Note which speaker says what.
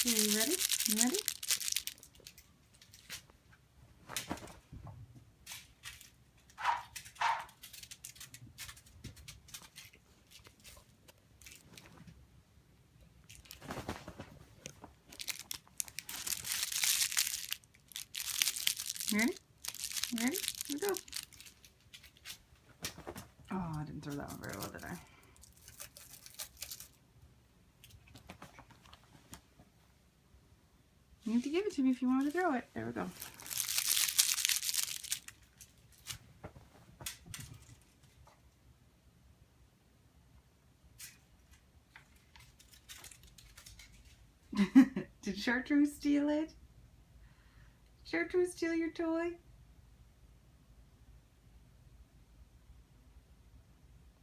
Speaker 1: Okay, you ready? You ready? You ready? You ready? Here we go. Oh, I didn't throw that one very well, did I? You have to give it to me if you want me to throw it. There we go. Did Chartreuse steal it? Chartreuse steal your toy?